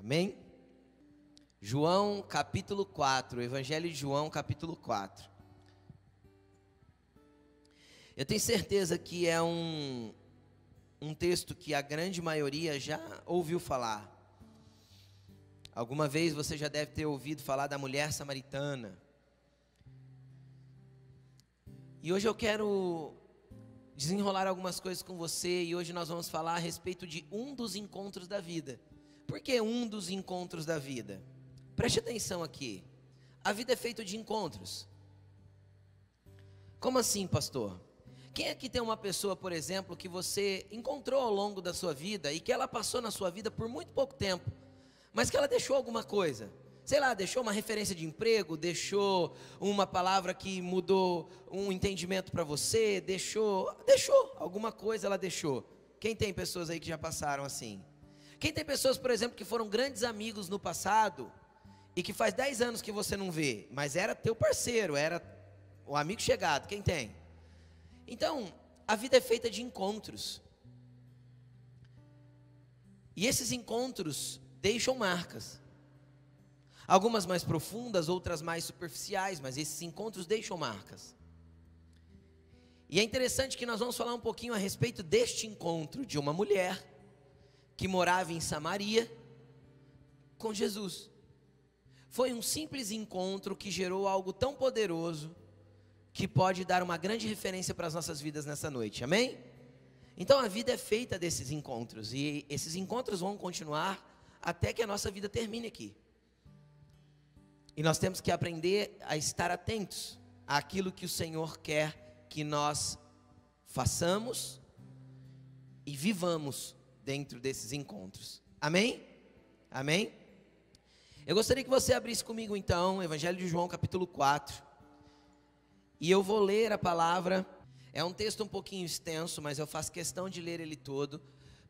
Amém? João capítulo 4, Evangelho de João capítulo 4. Eu tenho certeza que é um texto que a grande maioria já ouviu falar. Alguma vez você já deve ter ouvido falar da mulher samaritana. E hoje eu quero desenrolar algumas coisas com você, e hoje nós vamos falar a respeito de um dos encontros da vida. Por que um dos encontros da vida? Preste atenção aqui. A vida é feita de encontros. Como assim, pastor? Quem aqui tem uma pessoa, por exemplo, que você encontrou ao longo da sua vida e que ela passou na sua vida por muito pouco tempo, mas que ela deixou alguma coisa? Sei lá, deixou uma referência de emprego, deixou uma palavra que mudou um entendimento para você, deixou alguma coisa, ela deixou. Quem tem pessoas aí que já passaram assim? Quem tem pessoas, por exemplo, que foram grandes amigos no passado e que faz 10 anos que você não vê, mas era teu parceiro, era o amigo chegado? Quem tem? Então, a vida é feita de encontros. E esses encontros deixam marcas. Algumas mais profundas, outras mais superficiais, mas esses encontros deixam marcas. E é interessante que nós vamos falar um pouquinho a respeito deste encontro de uma mulher que morava em Samaria com Jesus. Foi um simples encontro que gerou algo tão poderoso que pode dar uma grande referência para as nossas vidas nessa noite, amém? Então a vida é feita desses encontros, e esses encontros vão continuar até que a nossa vida termine aqui. E nós temos que aprender a estar atentos àquilo que o Senhor quer que nós façamos e vivamos dentro desses encontros, amém? Amém? Eu gostaria que você abrisse comigo então, Evangelho de João capítulo 4, e eu vou ler a palavra. É um texto um pouquinho extenso, mas eu faço questão de ler ele todo,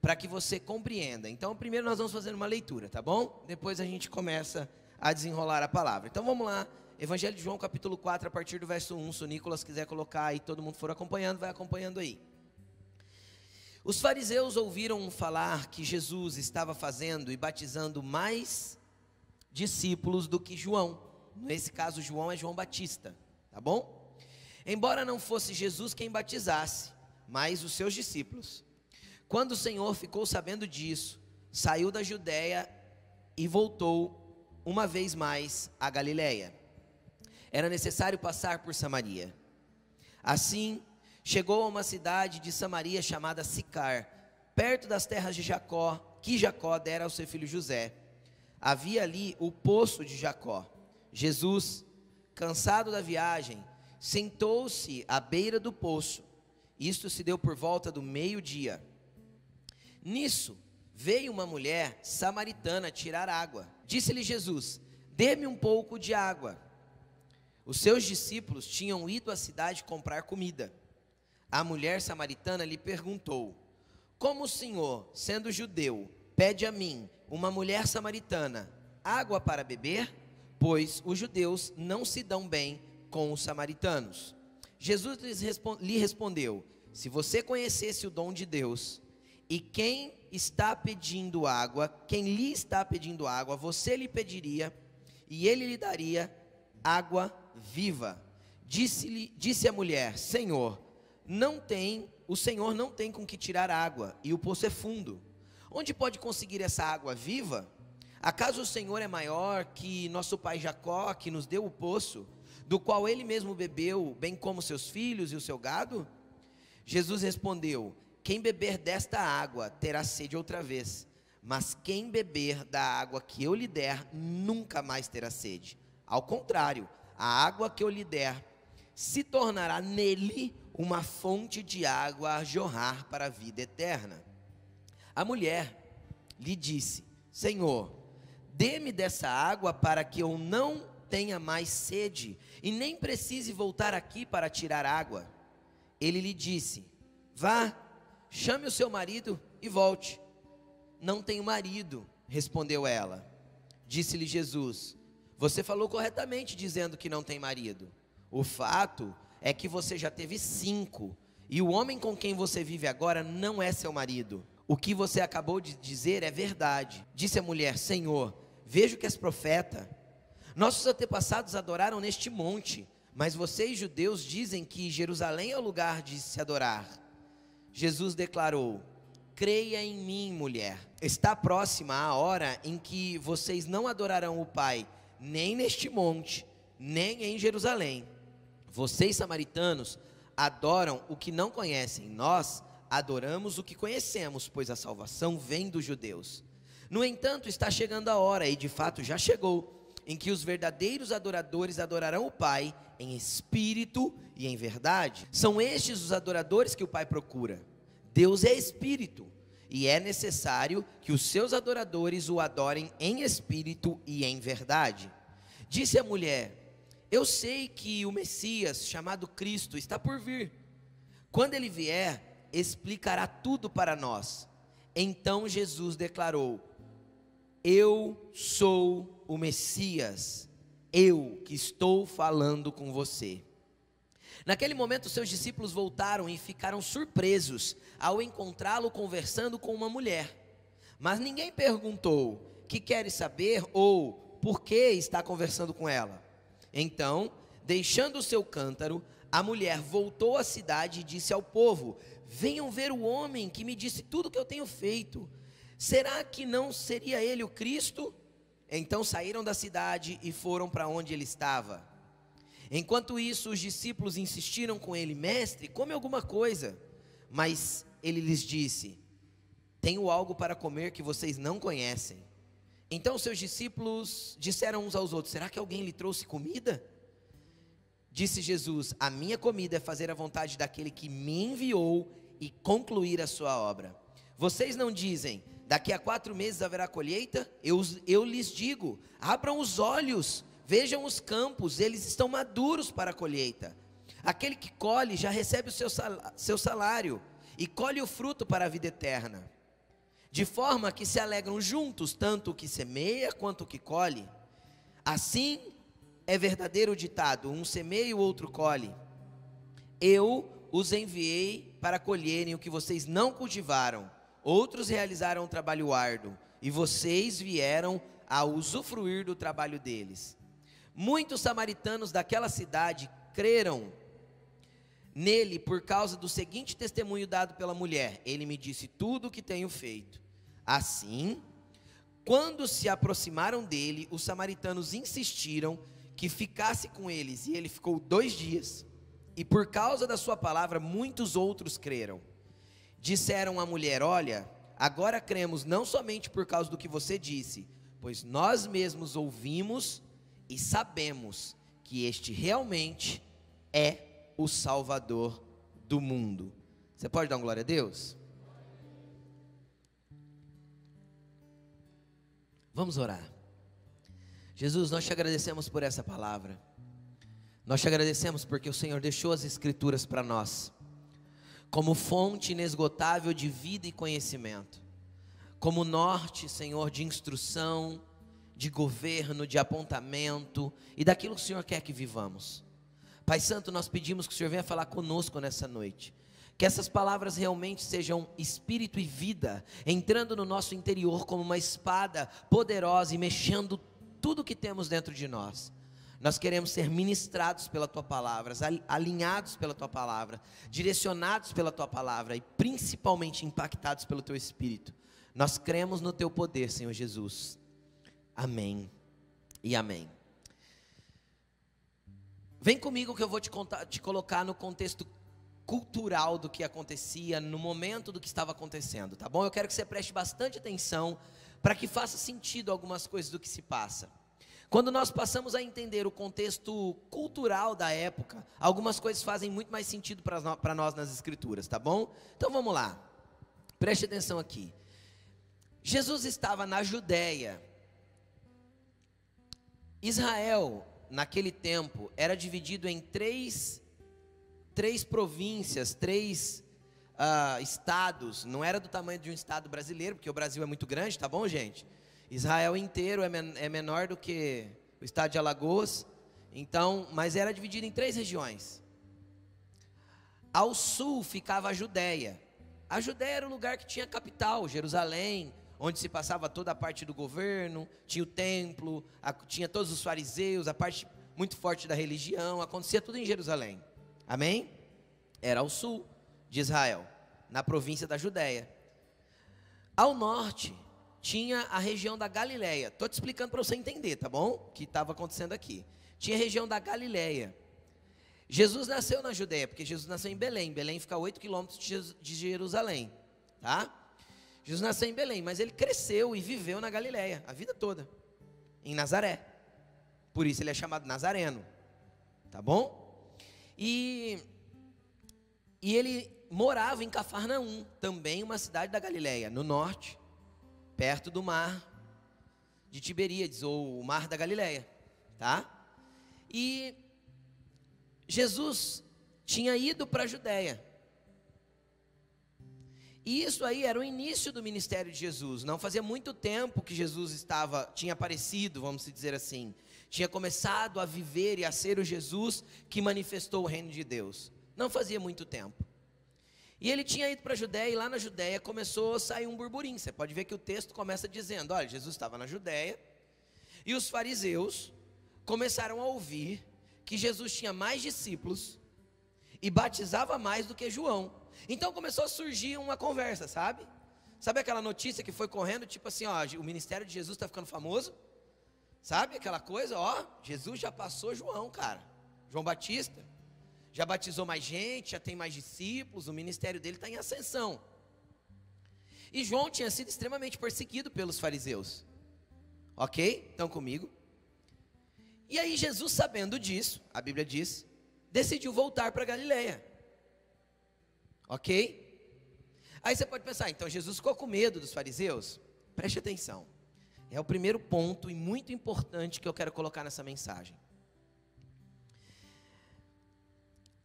para que você compreenda. Então primeiro nós vamos fazer uma leitura, tá bom? Depois a gente começa a desenrolar a palavra. Então vamos lá, Evangelho de João capítulo 4, a partir do verso 1, se o Nicolas quiser colocar e todo mundo for acompanhando, vai acompanhando aí. Os fariseus ouviram falar que Jesus estava fazendo e batizando mais discípulos do que João. Nesse caso João é João Batista, tá bom? Embora não fosse Jesus quem batizasse, mas os seus discípulos. Quando o Senhor ficou sabendo disso, saiu da Judeia e voltou uma vez mais a Galileia. Era necessário passar por Samaria. Assim, chegou a uma cidade de Samaria chamada Sicar, perto das terras de Jacó, que Jacó dera ao seu filho José. Havia ali o poço de Jacó. Jesus, cansado da viagem, sentou-se à beira do poço. Isto se deu por volta do meio-dia. Nisso, veio uma mulher samaritana tirar água. Disse-lhe Jesus: dê-me um pouco de água. Os seus discípulos tinham ido à cidade comprar comida. A mulher samaritana lhe perguntou: como o Senhor, sendo judeu, pede a mim, uma mulher samaritana, água para beber? Pois os judeus não se dão bem com os samaritanos. Jesus lhe respondeu: se você conhecesse o dom de Deus, e quem lhe está pedindo água, você lhe pediria, e ele lhe daria água viva. Disse a mulher: Senhor, o Senhor não tem com que tirar água, e o poço é fundo. Onde pode conseguir essa água viva? Acaso o Senhor é maior que nosso pai Jacó, que nos deu o poço, do qual ele mesmo bebeu, bem como seus filhos e o seu gado? Jesus respondeu: quem beber desta água terá sede outra vez, mas quem beber da água que eu lhe der nunca mais terá sede. Ao contrário, a água que eu lhe der se tornará nele uma fonte de água a jorrar para a vida eterna. A mulher lhe disse: Senhor, dê-me dessa água para que eu não tenha mais sede e nem precise voltar aqui para tirar água. Ele lhe disse: vá, chame o seu marido e volte. Não tenho marido, respondeu ela. Disse-lhe Jesus: você falou corretamente dizendo que não tem marido. O fato é que você já teve 5, e o homem com quem você vive agora não é seu marido. o que você acabou de dizer é verdade. Disse a mulher: Senhor, vejo que és profeta. Nossos antepassados adoraram neste monte, mas vocês, judeus, dizem que Jerusalém é o lugar de se adorar. Jesus declarou: creia em mim, mulher. Está próxima a hora em que vocês não adorarão o Pai, nem neste monte, nem em Jerusalém. Vocês, samaritanos, adoram o que não conhecem. Nós adoramos o que conhecemos, pois a salvação vem dos judeus. No entanto, está chegando a hora, e de fato já chegou, em que os verdadeiros adoradores adorarão o Pai em espírito e em verdade. São estes os adoradores que o Pai procura. Deus é espírito, e é necessário que os seus adoradores o adorem em espírito e em verdade. Disse a mulher: eu sei que o Messias, chamado Cristo, está por vir. Quando ele vier, explicará tudo para nós. Então Jesus declarou: eu sou o Messias, eu que estou falando com você. Naquele momento, seus discípulos voltaram e ficaram surpresos ao encontrá-lo conversando com uma mulher. Mas ninguém perguntou: que queres saber ou por que está conversando com ela? Então, deixando o seu cântaro, a mulher voltou à cidade e disse ao povo: venham ver o homem que me disse tudo o que eu tenho feito. Será que não seria ele o Cristo? Então saíram da cidade e foram para onde ele estava. Enquanto isso, os discípulos insistiram com ele: mestre, come alguma coisa. Mas ele lhes disse: tenho algo para comer que vocês não conhecem. Então seus discípulos disseram uns aos outros: será que alguém lhe trouxe comida? Disse Jesus: a minha comida é fazer a vontade daquele que me enviou e concluir a sua obra. Vocês não dizem: daqui a 4 meses haverá colheita? Eu lhes digo: abram os olhos, vejam os campos, eles estão maduros para a colheita. Aquele que colhe já recebe o seu salário e colhe o fruto para a vida eterna. De forma que se alegram juntos, tanto o que semeia quanto o que colhe. Assim é verdadeiro o ditado: um semeia e o outro colhe. Eu os enviei para colherem o que vocês não cultivaram. Outros realizaram um trabalho árduo, e vocês vieram a usufruir do trabalho deles. Muitos samaritanos daquela cidade creram nele por causa do seguinte testemunho dado pela mulher: ele me disse tudo o que tenho feito. Assim, quando se aproximaram dele, os samaritanos insistiram que ficasse com eles, e ele ficou 2 dias, e por causa da sua palavra, muitos outros creram. Disseram à mulher: olha, agora cremos não somente por causa do que você disse, pois nós mesmos ouvimos e sabemos que este realmente é o Salvador do mundo. Você pode dar uma glória a Deus? Vamos orar. Jesus, nós te agradecemos por essa palavra. Nós te agradecemos porque o Senhor deixou as Escrituras para nós como fonte inesgotável de vida e conhecimento, como norte, Senhor, de instrução, de governo, de apontamento e daquilo que o Senhor quer que vivamos. Pai Santo, nós pedimos que o Senhor venha falar conosco nessa noite, que essas palavras realmente sejam espírito e vida, entrando no nosso interior como uma espada poderosa e mexendo tudo que temos dentro de nós. Nós queremos ser ministrados pela Tua Palavra, alinhados pela Tua Palavra, direcionados pela Tua Palavra e principalmente impactados pelo Teu Espírito. Nós cremos no Teu poder, Senhor Jesus. Amém e amém. Vem comigo que eu vou te colocar no contexto cultural do que acontecia, no momento do que estava acontecendo, tá bom? Eu quero que você preste bastante atenção para que faça sentido algumas coisas do que se passa. Quando nós passamos a entender o contexto cultural da época, algumas coisas fazem muito mais sentido para nós nas Escrituras, tá bom? Então vamos lá, preste atenção aqui. Jesus estava na Judéia. Israel, naquele tempo, era dividido em três províncias, 3 estados. Não era do tamanho de um estado brasileiro, porque o Brasil é muito grande, tá bom, gente? Israel inteiro é menor do que o estado de Alagoas, então, mas era dividido em 3 regiões. Ao sul ficava a Judéia, A Judéia era o lugar que tinha a capital, Jerusalém, onde se passava toda a parte do governo, tinha o templo, tinha todos os fariseus, a parte muito forte da religião, acontecia tudo em Jerusalém. Amém? Era ao sul de Israel, na província da Judéia. Ao norte, tinha a região da Galileia. Estou te explicando para você entender, tá bom? O que estava acontecendo aqui. Tinha a região da Galileia. Jesus nasceu na Judéia, porque Jesus nasceu em Belém. Belém fica a 8 quilômetros de Jerusalém, tá? Jesus nasceu em Belém, mas ele cresceu e viveu na Galileia, a vida toda, em Nazaré. Por isso ele é chamado Nazareno, tá bom? E ele morava em Cafarnaum, também uma cidade da Galileia, no norte, perto do mar de Tiberíades, ou o mar da Galileia, tá? E Jesus tinha ido para a Judéia. E isso aí era o início do ministério de Jesus. Não fazia muito tempo que Jesus tinha aparecido, vamos dizer assim. Tinha começado a viver e a ser o Jesus que manifestou o reino de Deus. Não fazia muito tempo. E ele tinha ido para a Judéia, e lá na Judéia começou a sair um burburinho. Você pode ver que o texto começa dizendo, olha, Jesus estava na Judéia, e os fariseus começaram a ouvir que Jesus tinha mais discípulos, e batizava mais do que João. Então começou a surgir uma conversa, sabe? Sabe aquela notícia que foi correndo, tipo assim, ó, o ministério de Jesus está ficando famoso? Sabe aquela coisa, ó, Jesus já passou João, cara, João Batista. Já batizou mais gente, já tem mais discípulos, o ministério dele está em ascensão. E João tinha sido extremamente perseguido pelos fariseus. Ok? Estão comigo? E aí Jesus, sabendo disso, a Bíblia diz, decidiu voltar para Galileia. Ok? Aí você pode pensar, então Jesus ficou com medo dos fariseus? Preste atenção. É o primeiro ponto e muito importante que eu quero colocar nessa mensagem.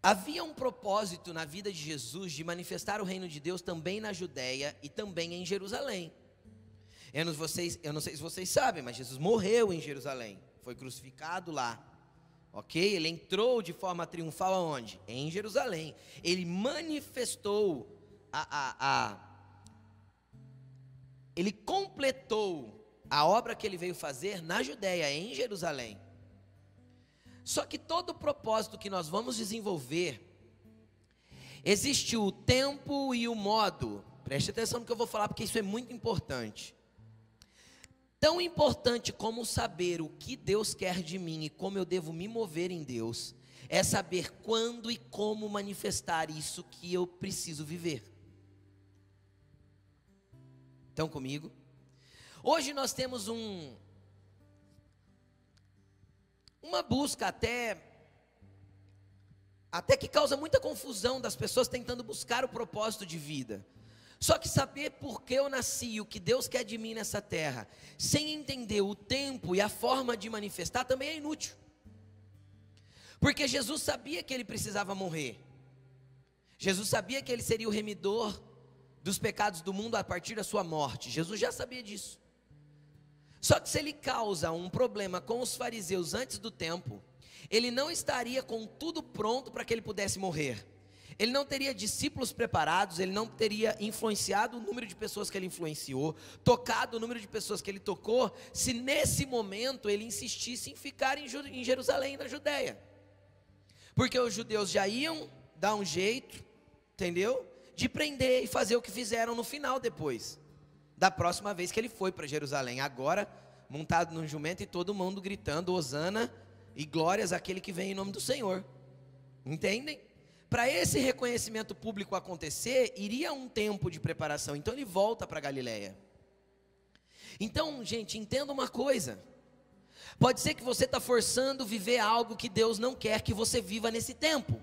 Havia um propósito na vida de Jesus de manifestar o reino de Deus também na Judéia e também em Jerusalém. Eu não sei se vocês sabem, mas Jesus morreu em Jerusalém, foi crucificado lá, ok? Ele entrou de forma triunfal aonde? Em Jerusalém. Ele manifestou, ele completou a obra que ele veio fazer na Judéia, em Jerusalém. Só que todo o propósito que nós vamos desenvolver, existe o tempo e o modo. Preste atenção no que eu vou falar, porque isso é muito importante. Tão importante como saber o que Deus quer de mim e como eu devo me mover em Deus, é saber quando e como manifestar isso que eu preciso viver. Estão comigo? Hoje nós temos uma busca até que causa muita confusão das pessoas tentando buscar o propósito de vida. Só que saber por que eu nasci, o que Deus quer de mim nessa terra, sem entender o tempo e a forma de manifestar, também é inútil. Porque Jesus sabia que ele precisava morrer. Jesus sabia que ele seria o remidor dos pecados do mundo a partir da sua morte. Jesus já sabia disso. Só que se ele causa um problema com os fariseus antes do tempo, ele não estaria com tudo pronto para que ele pudesse morrer. Ele não teria discípulos preparados, ele não teria influenciado o número de pessoas que ele influenciou, tocado o número de pessoas que ele tocou, se nesse momento ele insistisse em ficar em Jerusalém, na Judéia. Porque os judeus já iam dar um jeito, entendeu? De prender e fazer o que fizeram no final depois. Da próxima vez que ele foi para Jerusalém, agora montado num jumento e todo mundo gritando hosana e glórias àquele que vem em nome do Senhor. Entendem? Para esse reconhecimento público acontecer, iria um tempo de preparação. Então ele volta para Galileia. Então, gente, entenda uma coisa. Pode ser que você está forçando viver algo que Deus não quer que você viva nesse tempo.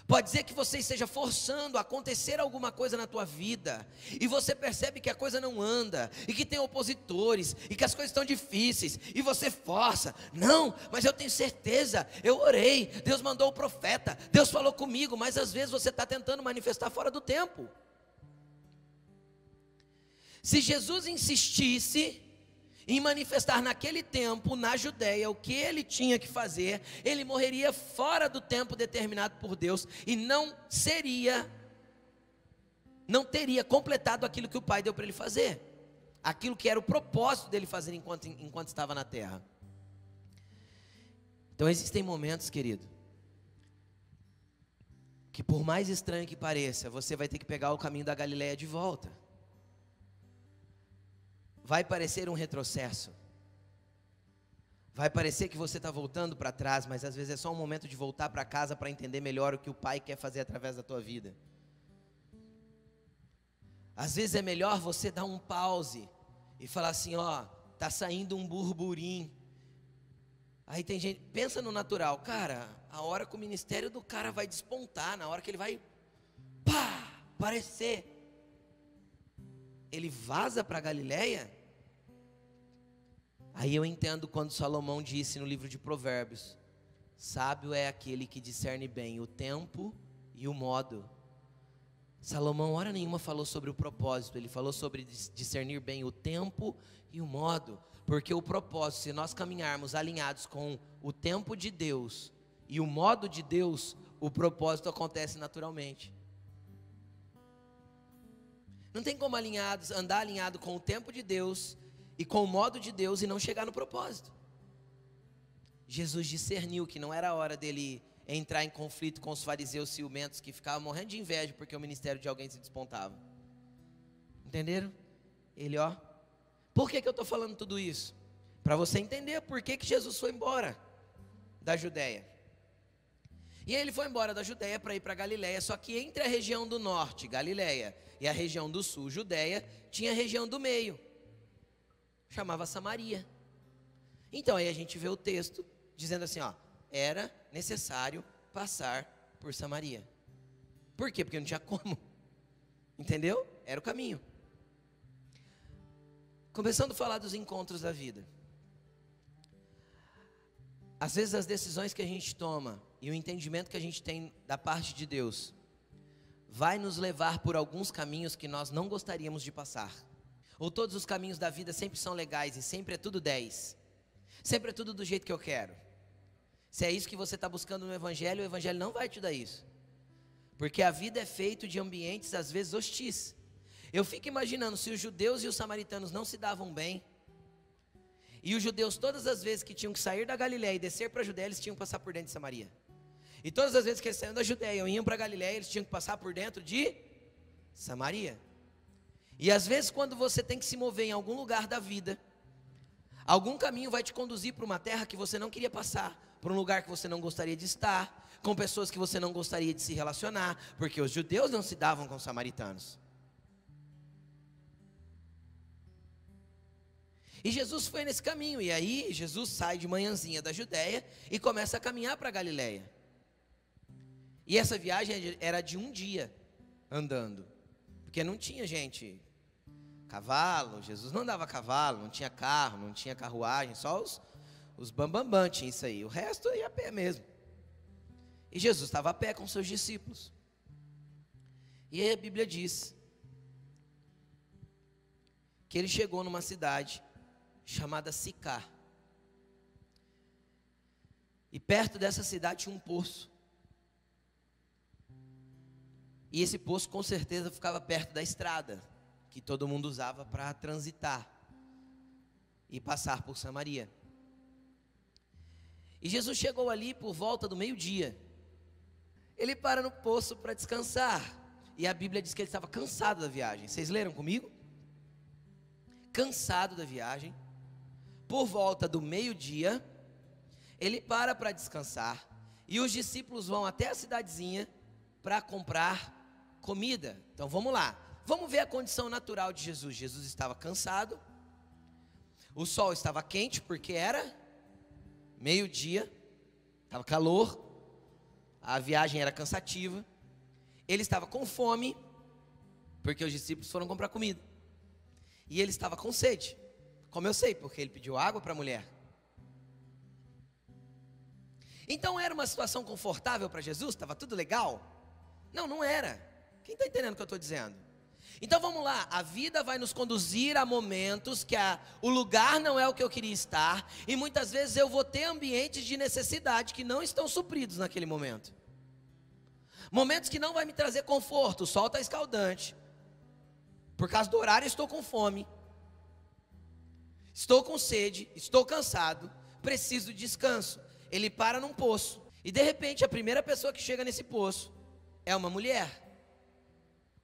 Pode ser que você esteja forçando a acontecer alguma coisa na tua vida, e você percebe que a coisa não anda, e que tem opositores, e que as coisas estão difíceis, e você força. Não, mas eu tenho certeza, eu orei, Deus mandou o profeta, Deus falou comigo, mas às vezes você está tentando manifestar fora do tempo. Se Jesus insistisse em manifestar naquele tempo, na Judéia, o que ele tinha que fazer, ele morreria fora do tempo determinado por Deus, e não seria não teria completado aquilo que o Pai deu para ele fazer, aquilo que era o propósito dele fazer enquanto estava na terra. Então existem momentos, querido, que por mais estranho que pareça, você vai ter que pegar o caminho da Galileia de volta. Vai parecer um retrocesso, vai parecer que você está voltando para trás, mas às vezes é só um momento de voltar para casa para entender melhor o que o Pai quer fazer através da tua vida. Às vezes é melhor você dar um pause e falar assim, ó, tá saindo um burburinho. Aí tem gente, pensa no natural, cara, a hora que o ministério do cara vai despontar, na hora que ele vai, aparecer, ele vaza para Galileia. Aí eu entendo quando Salomão disse no livro de Provérbios, sábio é aquele que discerne bem o tempo e o modo. Salomão, hora nenhuma, falou sobre o propósito, ele falou sobre discernir bem o tempo e o modo, porque o propósito, se nós caminharmos alinhados com o tempo de Deus e o modo de Deus, o propósito acontece naturalmente. Não tem como andar alinhado com o tempo de Deus e com o modo de Deus e não chegar no propósito. Jesus discerniu que não era a hora dele entrar em conflito com os fariseus ciumentos que ficavam morrendo de inveja porque o ministério de alguém se despontava. Entenderam? Ele, ó. Por que eu estou falando tudo isso? Para você entender por que Jesus foi embora da Judéia. E ele foi embora da Judéia para ir para Galileia, só que entre a região do norte, Galileia, e a região do sul, Judéia, tinha a região do meio, chamava Samaria. Então aí a gente vê o texto dizendo assim, ó, era necessário passar por Samaria. Por quê? Porque não tinha como. Entendeu? Era o caminho. Começando a falar dos encontros da vida. Às vezes as decisões que a gente toma e o entendimento que a gente tem da parte de Deus vai nos levar por alguns caminhos que nós não gostaríamos de passar. Ou todos os caminhos da vida sempre são legais e sempre é tudo 10. Sempre é tudo do jeito que eu quero. Se é isso que você está buscando no Evangelho, o Evangelho não vai te dar isso. Porque a vida é feita de ambientes às vezes hostis. Eu fico imaginando se os judeus e os samaritanos não se davam bem, e os judeus todas as vezes que tinham que sair da Galileia e descer para a Judéia, eles tinham que passar por dentro de Samaria. E todas as vezes que eles saíam da Judéia e iam para a Galileia, eles tinham que passar por dentro de Samaria. E às vezes quando você tem que se mover em algum lugar da vida, algum caminho vai te conduzir para uma terra que você não queria passar, para um lugar que você não gostaria de estar, com pessoas que você não gostaria de se relacionar, porque os judeus não se davam com os samaritanos. E Jesus foi nesse caminho, e aí Jesus sai de manhãzinha da Judéia e começa a caminhar para Galileia. E essa viagem era de um dia andando, porque não tinha gente, cavalo, Jesus não andava a cavalo, não tinha carro, não tinha carruagem, só os bambambam tinha isso aí, o resto ia a pé mesmo. E Jesus estava a pé com seus discípulos. E aí a Bíblia diz que ele chegou numa cidade chamada Sicar. E perto dessa cidade tinha um poço. E esse poço com certeza ficava perto da estrada que todo mundo usava para transitar e passar por Samaria. E Jesus chegou ali por volta do meio-dia. Ele para no poço para descansar. E a Bíblia diz que ele estava cansado da viagem. Vocês leram comigo? Cansado da viagem. Por volta do meio-dia, ele para descansar. E os discípulos vão até a cidadezinha para comprar comida. Então vamos lá. Vamos ver a condição natural de Jesus. Jesus estava cansado. O sol estava quente porque era meio-dia. Estava calor. A viagem era cansativa. Ele estava com fome porque os discípulos foram comprar comida. E ele estava com sede. Como eu sei, porque ele pediu água para a mulher. Então era uma situação confortável para Jesus? Estava tudo legal? Não, não era. Quem está entendendo o que eu estou dizendo? Então vamos lá, a vida vai nos conduzir a momentos que o lugar não é o que eu queria estar. E muitas vezes eu vou ter ambientes de necessidade que não estão supridos naquele momento. Momentos que não vai me trazer conforto, o sol está escaldante. Por causa do horário, estou com fome. Estou com sede, estou cansado, preciso de descanso. Ele para num poço. E de repente, a primeira pessoa que chega nesse poço é uma mulher.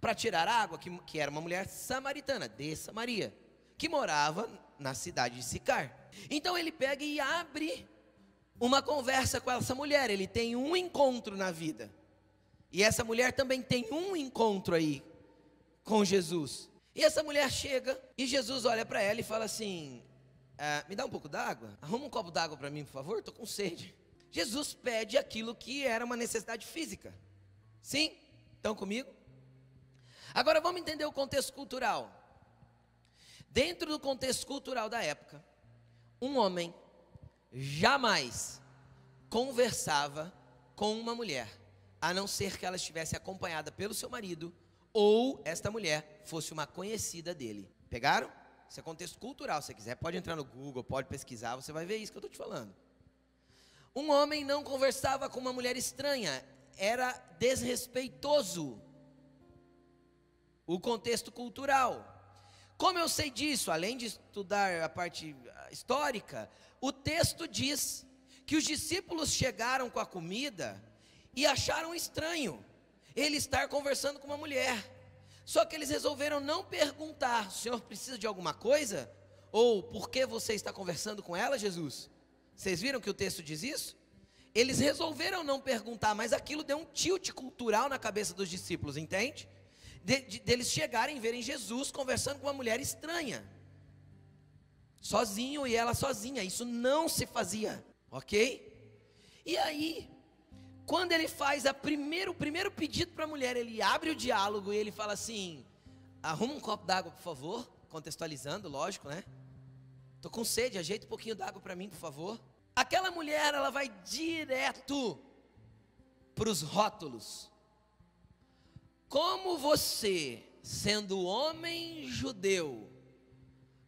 Para tirar água, que era uma mulher samaritana, de Samaria, que morava na cidade de Sicar. Então ele pega e abre uma conversa com essa mulher. Ele tem um encontro na vida. E essa mulher também tem um encontro aí com Jesus. E essa mulher chega e Jesus olha para ela e fala assim: me dá um pouco d'água? Arruma um copo d'água para mim, por favor, estou com sede. Jesus pede aquilo que era uma necessidade física. Sim? Estão comigo? Agora vamos entender o contexto cultural. Dentro do contexto cultural da época, um homem jamais conversava com uma mulher, a não ser que ela estivesse acompanhada pelo seu marido, ou esta mulher fosse uma conhecida dele. Pegaram? Isso é contexto cultural. Se você quiser, pode entrar no Google, pode pesquisar, você vai ver isso que eu estou te falando. Um homem não conversava com uma mulher estranha, era desrespeitoso. O contexto cultural. Como eu sei disso? Além de estudar a parte histórica, o texto diz que os discípulos chegaram com a comida e acharam estranho ele estar conversando com uma mulher. Só que eles resolveram não perguntar: o senhor precisa de alguma coisa? Ou por que você está conversando com ela, Jesus? Vocês viram que o texto diz isso? Eles resolveram não perguntar, mas aquilo deu um tilt cultural na cabeça dos discípulos, entende? Deles chegarem e verem Jesus conversando com uma mulher estranha, sozinho e ela sozinha. Isso não se fazia, ok? E aí, quando ele faz o primeiro pedido para a mulher, ele abre o diálogo e ele fala assim: arruma um copo d'água, por favor. Contextualizando, lógico, né? Estou com sede, ajeita um pouquinho d'água para mim, por favor. Aquela mulher, ela vai direto para os rótulos. Como você, sendo homem judeu,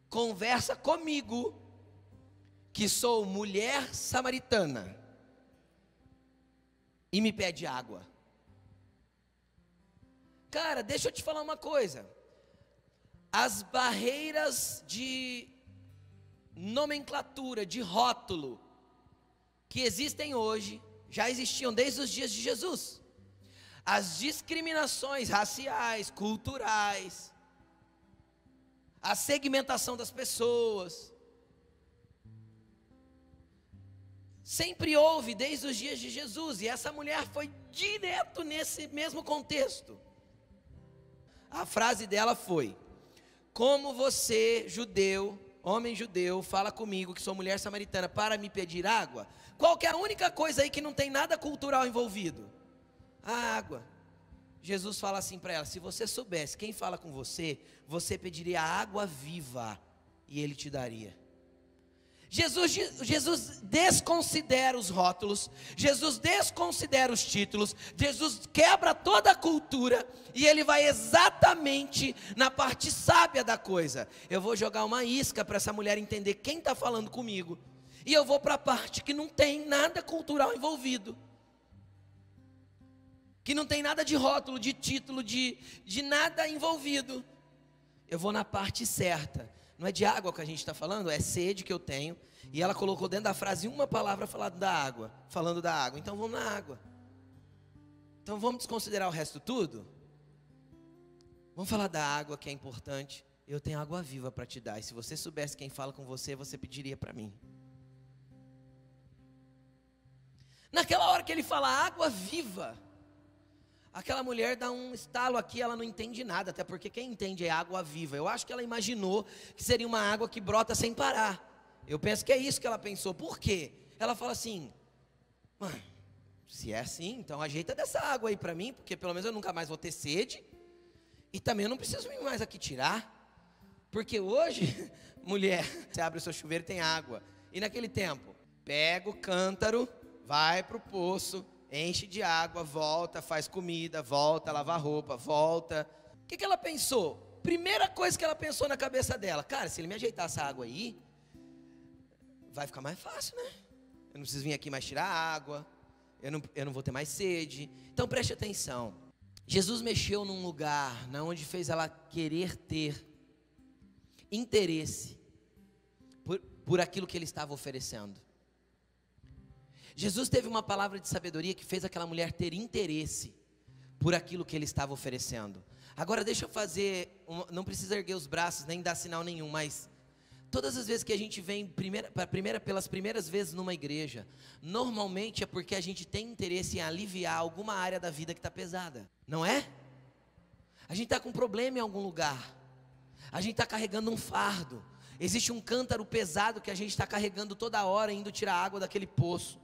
conversa comigo, que sou mulher samaritana, e me pede água? Cara, deixa eu te falar uma coisa. As barreiras de nomenclatura, de rótulo, que existem hoje, já existiam desde os dias de Jesus. As discriminações raciais, culturais, a segmentação das pessoas, sempre houve desde os dias de Jesus. E essa mulher foi direto nesse mesmo contexto. A frase dela foi: como você, judeu, homem judeu, fala comigo que sou mulher samaritana para me pedir água? Qual que é a única coisa aí que não tem nada cultural envolvido? A água. Jesus fala assim para ela: se você soubesse quem fala com você, você pediria água viva e ele te daria. Jesus desconsidera os rótulos, Jesus desconsidera os títulos, Jesus quebra toda a cultura e ele vai exatamente na parte sábia da coisa. Eu vou jogar uma isca para essa mulher entender quem está falando comigo, e eu vou para a parte que não tem nada cultural envolvido, que não tem nada de rótulo, de título, de nada envolvido. Eu vou na parte certa. Não é de água que a gente está falando, é sede que eu tenho. E ela colocou dentro da frase uma palavra falando da água. Então vamos na água. Então vamos desconsiderar o resto tudo? Vamos falar da água, que é importante. Eu tenho água viva para te dar. E se você soubesse quem fala com você, você pediria para mim. Naquela hora que ele fala água viva, aquela mulher dá um estalo aqui, ela não entende nada, até porque quem entende é água viva. Eu acho que ela imaginou que seria uma água que brota sem parar. Eu penso que é isso que ela pensou. Por quê? Ela fala assim: se é assim, então ajeita dessa água aí para mim, porque pelo menos eu nunca mais vou ter sede, e também eu não preciso vir mais aqui tirar, porque hoje, mulher, você abre o seu chuveiro e tem água. E naquele tempo, pega o cântaro, vai para o poço, enche de água, volta, faz comida, volta, lava roupa, volta. O que ela pensou? Primeira coisa que ela pensou na cabeça dela: cara, se ele me ajeitar essa água aí, vai ficar mais fácil, né? Eu não preciso vir aqui mais tirar água, eu não vou ter mais sede. Então preste atenção. Jesus mexeu num lugar onde fez ela querer ter interesse por aquilo que ele estava oferecendo. Jesus teve uma palavra de sabedoria que fez aquela mulher ter interesse por aquilo que ele estava oferecendo. Agora deixa eu fazer, não precisa erguer os braços, nem dar sinal nenhum, mas todas as vezes que a gente vem pelas primeiras vezes numa igreja, normalmente é porque a gente tem interesse em aliviar alguma área da vida que está pesada, não é? A gente está com um problema em algum lugar, a gente está carregando um fardo, existe um cântaro pesado que a gente está carregando toda hora, indo tirar água daquele poço,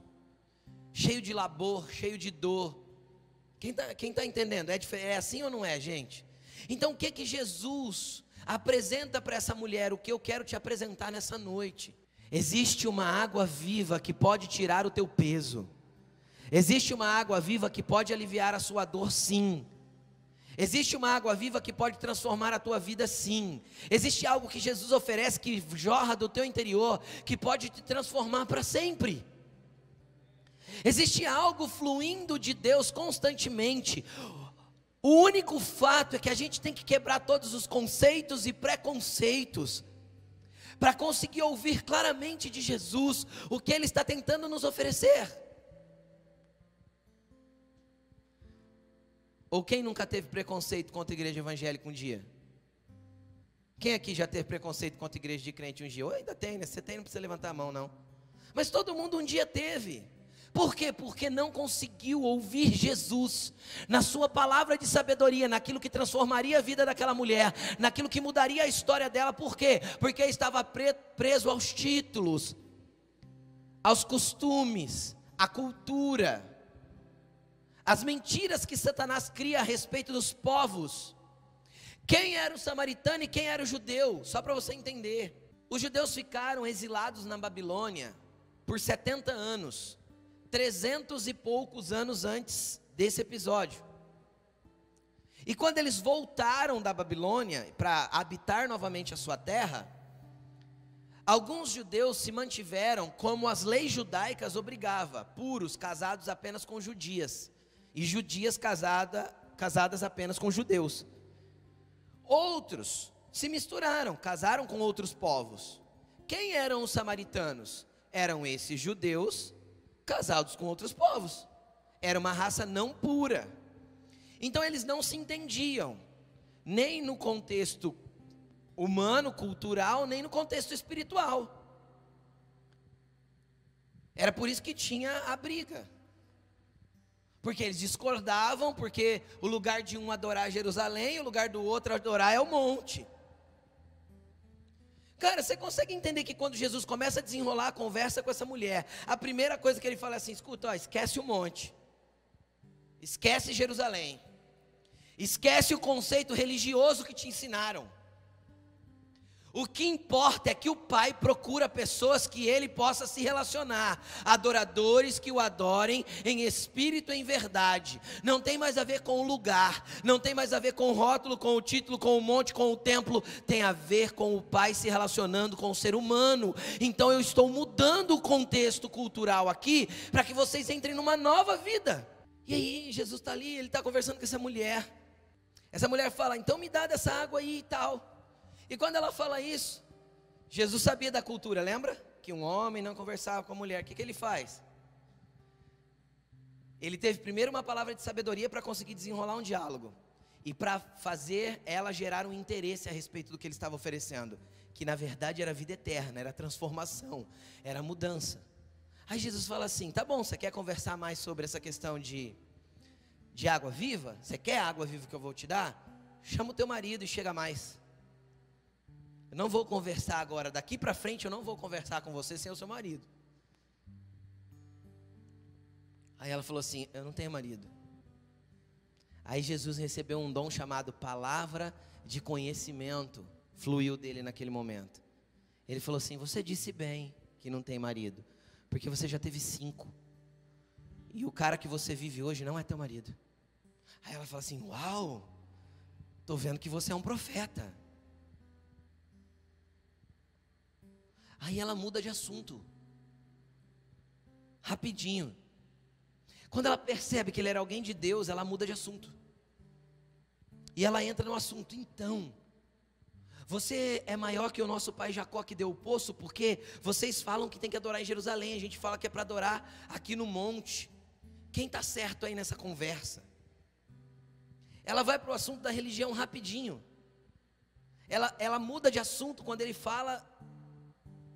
cheio de labor, cheio de dor. Quem está entendendo? É assim ou não é, gente? Então o que Jesus apresenta para essa mulher? O que eu quero te apresentar nessa noite? Existe uma água viva que pode tirar o teu peso. Existe uma água viva que pode aliviar a sua dor, sim. Existe uma água viva que pode transformar a tua vida, sim. Existe algo que Jesus oferece que jorra do teu interior, que pode te transformar para sempre. Existe algo fluindo de Deus constantemente. O único fato é que a gente tem que quebrar todos os conceitos e preconceitos para conseguir ouvir claramente de Jesus o que Ele está tentando nos oferecer. Ou quem nunca teve preconceito contra a igreja evangélica um dia? Quem aqui já teve preconceito contra a igreja de crente um dia? Ou ainda tem, né? Você tem, não precisa levantar a mão não. Mas todo mundo um dia teve. Por quê? Porque não conseguiu ouvir Jesus na sua palavra de sabedoria, naquilo que transformaria a vida daquela mulher, naquilo que mudaria a história dela. Por quê? Porque estava preso aos títulos, aos costumes, à cultura, as mentiras que Satanás cria a respeito dos povos. Quem era o samaritano e quem era o judeu? Só para você entender. Os judeus ficaram exilados na Babilônia por 70 anos. 300 e poucos anos antes desse episódio. E quando eles voltaram da Babilônia para habitar novamente a sua terra, alguns judeus se mantiveram como as leis judaicas obrigavam, puros, casados apenas com judias, e judias casadas apenas com judeus. Outros se misturaram, casaram com outros povos. Quem eram os samaritanos? Eram esses judeus casados com outros povos. Era uma raça não pura. Então eles não se entendiam, nem no contexto humano, cultural, nem no contexto espiritual. Era por isso que tinha a briga, porque eles discordavam, porque o lugar de um adorar Jerusalém, o lugar do outro adorar é o monte. Cara, você consegue entender que quando Jesus começa a desenrolar a conversa com essa mulher, a primeira coisa que ele fala é assim: escuta, ó, esquece o monte, esquece Jerusalém, esquece o conceito religioso que te ensinaram. O que importa é que o Pai procura pessoas que Ele possa se relacionar, adoradores que o adorem em espírito e em verdade. Não tem mais a ver com o lugar, não tem mais a ver com o rótulo, com o título, com o monte, com o templo. Tem a ver com o Pai se relacionando com o ser humano. Então eu estou mudando o contexto cultural aqui, para que vocês entrem numa nova vida. E aí Jesus está ali, ele está conversando com essa mulher. Essa mulher fala: então me dá dessa água aí e tal. E quando ela fala isso, Jesus sabia da cultura, lembra? Que um homem não conversava com a mulher. O que ele faz? Ele teve primeiro uma palavra de sabedoria para conseguir desenrolar um diálogo, e para fazer ela gerar um interesse a respeito do que ele estava oferecendo, que na verdade era vida eterna, era transformação, era mudança. Aí Jesus fala assim: tá bom, você quer conversar mais sobre essa questão de água viva? Você quer a água viva que eu vou te dar? Chama o teu marido e chega mais. Eu não vou conversar agora, daqui para frente eu não vou conversar com você sem o seu marido. Aí ela falou assim: eu não tenho marido. Aí Jesus recebeu um dom chamado palavra de conhecimento, fluiu dele naquele momento. Ele falou assim: você disse bem que não tem marido, porque você já teve 5, e o cara que você vive hoje não é teu marido. Aí ela fala assim: uau, estou vendo que você é um profeta. Aí ela muda de assunto, rapidinho. Quando ela percebe que ele era alguém de Deus, ela muda de assunto. E ela entra no assunto: então, você é maior que o nosso pai Jacó que deu o poço, porque vocês falam que tem que adorar em Jerusalém, a gente fala que é para adorar aqui no monte. Quem está certo aí nessa conversa? Ela vai para o assunto da religião rapidinho. Ela muda de assunto quando ele fala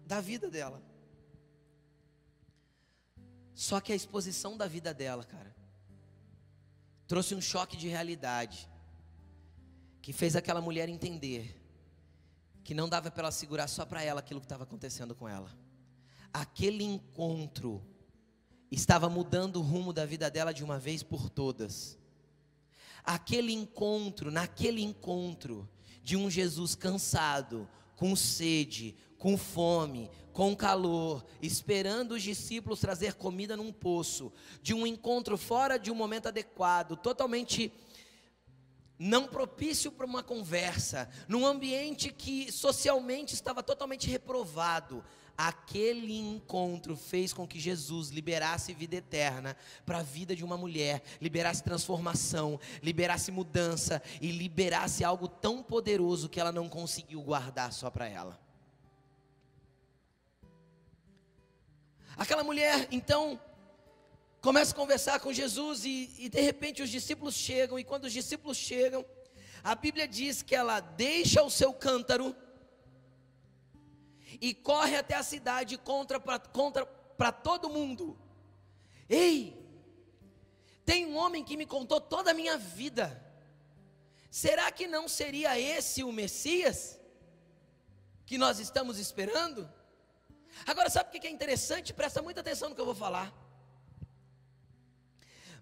da vida dela. Só que a exposição da vida dela, cara, trouxe um choque de realidade, que fez aquela mulher entender que não dava para ela segurar só para ela aquilo que estava acontecendo com ela. Aquele encontro estava mudando o rumo da vida dela de uma vez por todas. Naquele encontro de um Jesus cansado, com sede, com fome, com calor, esperando os discípulos trazer comida num poço, de um encontro fora de um momento adequado, totalmente não propício para uma conversa, num ambiente que socialmente estava totalmente reprovado. Aquele encontro fez com que Jesus liberasse vida eterna para a vida de uma mulher, liberasse transformação, liberasse mudança e liberasse algo tão poderoso que ela não conseguiu guardar só para ela. Aquela mulher, então, começa a conversar com Jesus e de repente os discípulos chegam, e quando os discípulos chegam, a Bíblia diz que ela deixa o seu cântaro e corre até a cidade e conta para todo mundo: ei, tem um homem que me contou toda a minha vida, será que não seria esse o Messias que nós estamos esperando? Agora, sabe o que é interessante? Presta muita atenção no que eu vou falar.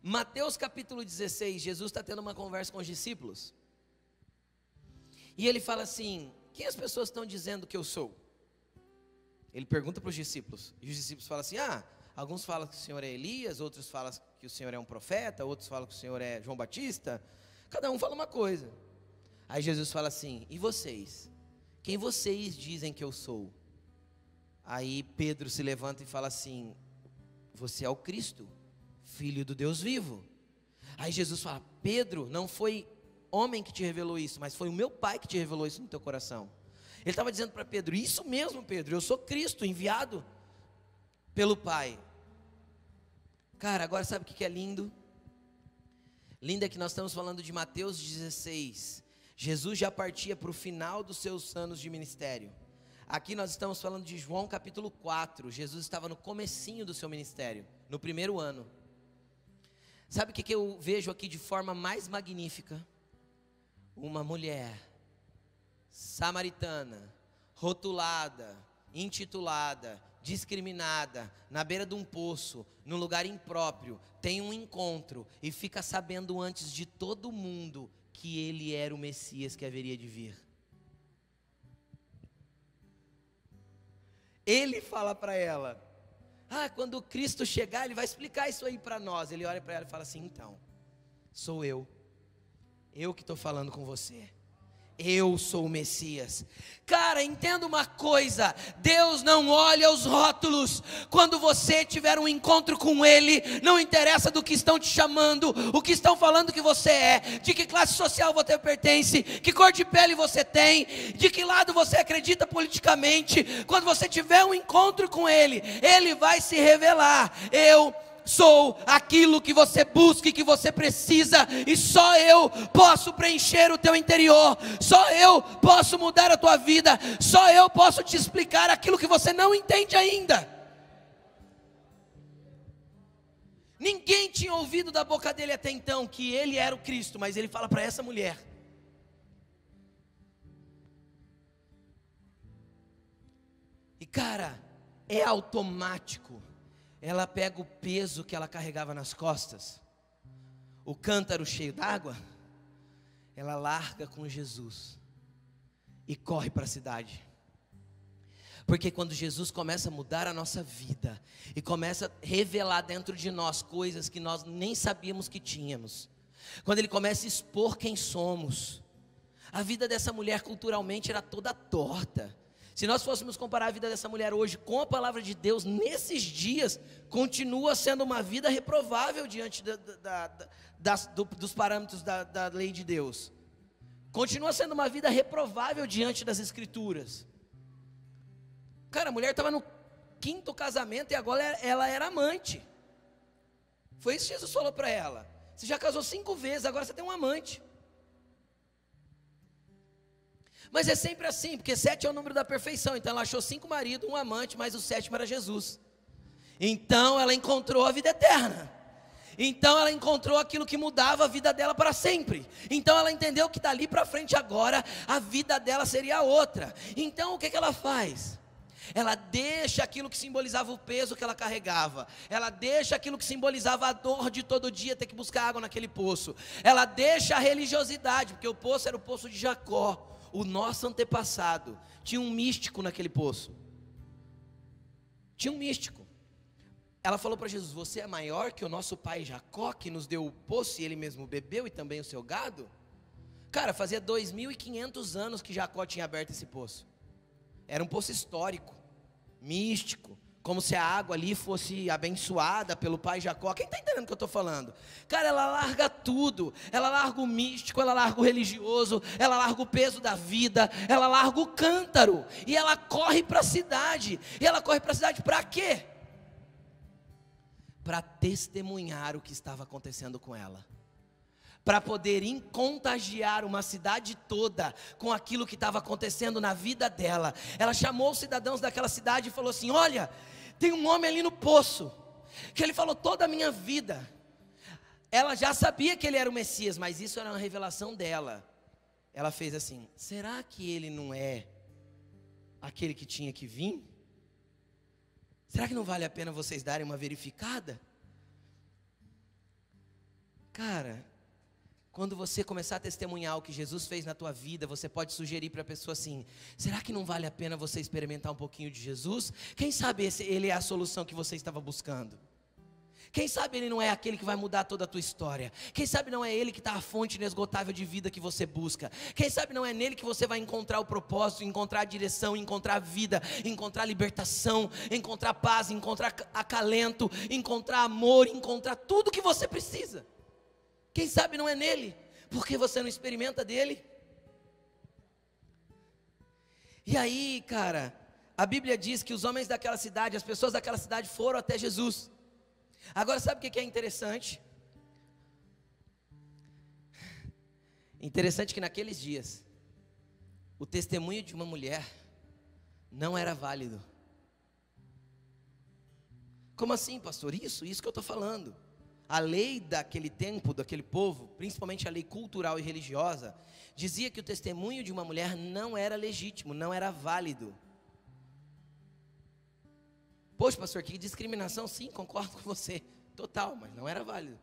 Mateus capítulo 16, Jesus está tendo uma conversa com os discípulos, e ele fala assim: quem as pessoas estão dizendo que eu sou? Ele pergunta para os discípulos, e os discípulos falam assim: alguns falam que o Senhor é Elias, outros falam que o Senhor é um profeta, outros falam que o Senhor é João Batista, cada um fala uma coisa. Aí Jesus fala assim: e vocês? Quem vocês dizem que eu sou? Aí Pedro se levanta e fala assim: você é o Cristo, Filho do Deus vivo. Aí Jesus fala: Pedro, não foi homem que te revelou isso, mas foi o meu Pai que te revelou isso no teu coração. Ele estava dizendo para Pedro: isso mesmo, Pedro, eu sou Cristo, enviado pelo Pai. Cara, agora sabe o que é lindo? Lindo é que nós estamos falando de Mateus 16. Jesus já partia para o final dos seus anos de ministério. Aqui nós estamos falando de João capítulo 4. Jesus estava no comecinho do seu ministério, no primeiro ano. Sabe o que eu vejo aqui de forma mais magnífica? Uma mulher samaritana, rotulada, intitulada, discriminada, na beira de um poço, num lugar impróprio, tem um encontro e fica sabendo antes de todo mundo que ele era o Messias que haveria de vir. Ele fala para ela: quando Cristo chegar, ele vai explicar isso aí para nós. Ele olha para ela e fala assim: então, sou eu que estou falando com você. Eu sou o Messias. Cara, entenda uma coisa: Deus não olha os rótulos. Quando você tiver um encontro com Ele, não interessa do que estão te chamando, o que estão falando que você é, de que classe social você pertence, que cor de pele você tem, de que lado você acredita politicamente. Quando você tiver um encontro com Ele, Ele vai se revelar. Eu sou aquilo que você busca e que você precisa, e só eu posso preencher o teu interior, só eu posso mudar a tua vida, só eu posso te explicar aquilo que você não entende ainda. Ninguém tinha ouvido da boca dele até então que ele era o Cristo, mas ele fala para essa mulher. E cara, é automático. Ela pega o peso que ela carregava nas costas, o cântaro cheio d'água, ela larga com Jesus e corre para a cidade. Porque quando Jesus começa a mudar a nossa vida e começa a revelar dentro de nós coisas que nós nem sabíamos que tínhamos, quando Ele começa a expor quem somos, a vida dessa mulher culturalmente era toda torta. Se nós fôssemos comparar a vida dessa mulher hoje com a palavra de Deus, nesses dias, continua sendo uma vida reprovável diante dos parâmetros da lei de Deus. Continua sendo uma vida reprovável diante das Escrituras. Cara, a mulher estava no 5º casamento e agora ela era amante. Foi isso que Jesus falou para ela. Você já casou 5 vezes, agora você tem um amante. Mas é sempre assim, porque 7 é o número da perfeição. Então ela achou 5 maridos, um amante, mas o 7º era Jesus. Então ela encontrou a vida eterna. Então ela encontrou aquilo que mudava a vida dela para sempre. Então ela entendeu que dali para frente agora a vida dela seria outra. Então o que ela faz? Ela deixa aquilo que simbolizava o peso que ela carregava. Ela deixa aquilo que simbolizava a dor de todo dia ter que buscar água naquele poço. Ela deixa a religiosidade, porque o poço era o poço de Jacó, o nosso antepassado. Tinha um místico naquele poço. Tinha um místico. Ela falou para Jesus: você é maior que o nosso pai Jacó, que nos deu o poço e ele mesmo bebeu, e também o seu gado? Cara, fazia 2.500 anos que Jacó tinha aberto esse poço. Era um poço histórico, místico, como se a água ali fosse abençoada pelo pai Jacó. Quem está entendendo o que eu estou falando? Cara, ela larga tudo. Ela larga o místico, ela larga o religioso, ela larga o peso da vida, ela larga o cântaro, e ela corre para a cidade. E ela corre para a cidade para quê? Para testemunhar o que estava acontecendo com ela, para poder contagiar uma cidade toda com aquilo que estava acontecendo na vida dela. Ela chamou os cidadãos daquela cidade e falou assim: olha, tem um homem ali no poço, que ele falou toda a minha vida. Ela já sabia que ele era o Messias, mas isso era uma revelação dela. Ela fez assim: será que ele não é aquele que tinha que vir? Será que não vale a pena vocês darem uma verificada? Cara, quando você começar a testemunhar o que Jesus fez na tua vida, você pode sugerir para a pessoa assim: será que não vale a pena você experimentar um pouquinho de Jesus? Quem sabe ele é a solução que você estava buscando? Quem sabe ele não é aquele que vai mudar toda a tua história? Quem sabe não é ele que está a fonte inesgotável de vida que você busca? Quem sabe não é nele que você vai encontrar o propósito, encontrar a direção, encontrar a vida, encontrar libertação, encontrar paz, encontrar acalento, encontrar amor, encontrar tudo que você precisa? Quem sabe não é nele? Porque você não experimenta dele? E aí, cara, a Bíblia diz que os homens daquela cidade, as pessoas daquela cidade foram até Jesus. Agora, sabe o que é interessante? Interessante que naqueles dias, o testemunho de uma mulher não era válido. Como assim, pastor? Isso que eu estou falando. A lei daquele tempo, daquele povo, principalmente a lei cultural e religiosa, dizia que o testemunho de uma mulher não era legítimo, não era válido. Poxa, pastor, que discriminação. Sim, concordo com você, total, mas não era válido.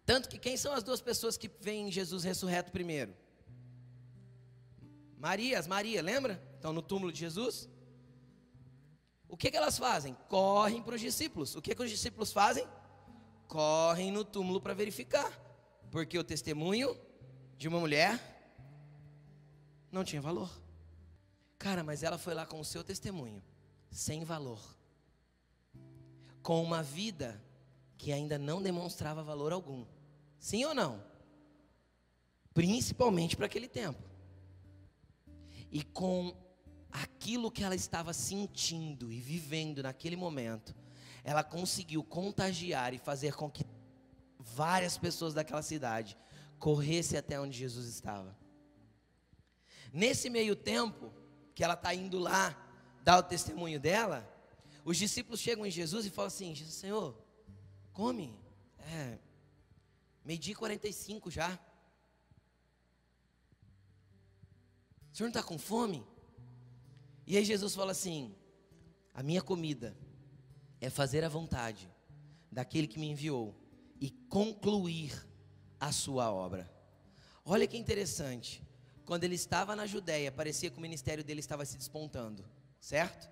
Tanto que quem são as 2 pessoas que veem Jesus ressurreto primeiro? Maria, lembra? Estão no túmulo de Jesus. O que elas fazem? Correm para os discípulos. O que os discípulos fazem? Correm no túmulo para verificar, porque o testemunho de uma mulher não tinha valor. Cara, mas ela foi lá com o seu testemunho, sem valor, com uma vida que ainda não demonstrava valor algum. Sim ou não? Principalmente para aquele tempo. E com aquilo que ela estava sentindo e vivendo naquele momento, ela conseguiu contagiar e fazer com que várias pessoas daquela cidade corressem até onde Jesus estava. Nesse meio tempo que ela está indo lá dar o testemunho dela, os discípulos chegam em Jesus e falam assim: Senhor, come, 12:45 já. O senhor não está com fome? E aí Jesus fala assim: a minha comida é fazer a vontade daquele que me enviou e concluir a sua obra. Olha que interessante, quando ele estava na Judéia, parecia que o ministério dele estava se despontando, certo?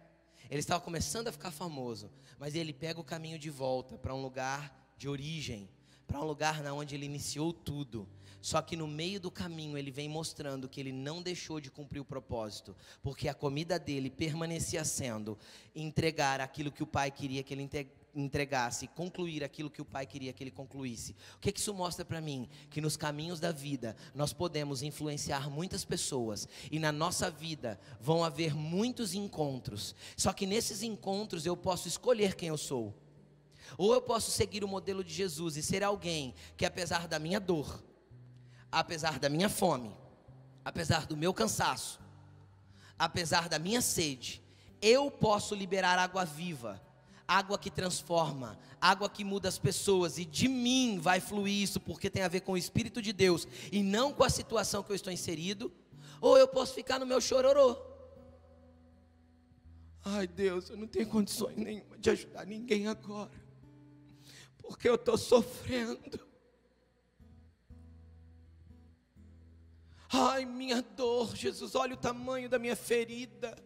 Ele estava começando a ficar famoso, mas ele pega o caminho de volta para um lugar de origem, para um lugar onde ele iniciou tudo. Só que no meio do caminho ele vem mostrando que ele não deixou de cumprir o propósito, porque a comida dele permanecia sendo entregar aquilo que o pai queria que ele entregasse, concluir aquilo que o Pai queria que ele concluísse. O que isso mostra para mim? Que nos caminhos da vida nós podemos influenciar muitas pessoas, e na nossa vida vão haver muitos encontros, só que nesses encontros eu posso escolher quem eu sou. Ou eu posso seguir o modelo de Jesus e ser alguém que, apesar da minha dor, apesar da minha fome, apesar do meu cansaço, apesar da minha sede, eu posso liberar água viva, água que transforma, água que muda as pessoas, e de mim vai fluir isso, porque tem a ver com o Espírito de Deus, e não com a situação que eu estou inserido. Ou eu posso ficar no meu chororô. Ai Deus, eu não tenho condições nenhuma de ajudar ninguém agora, porque eu estou sofrendo. Ai, minha dor, Jesus, olha o tamanho da minha ferida.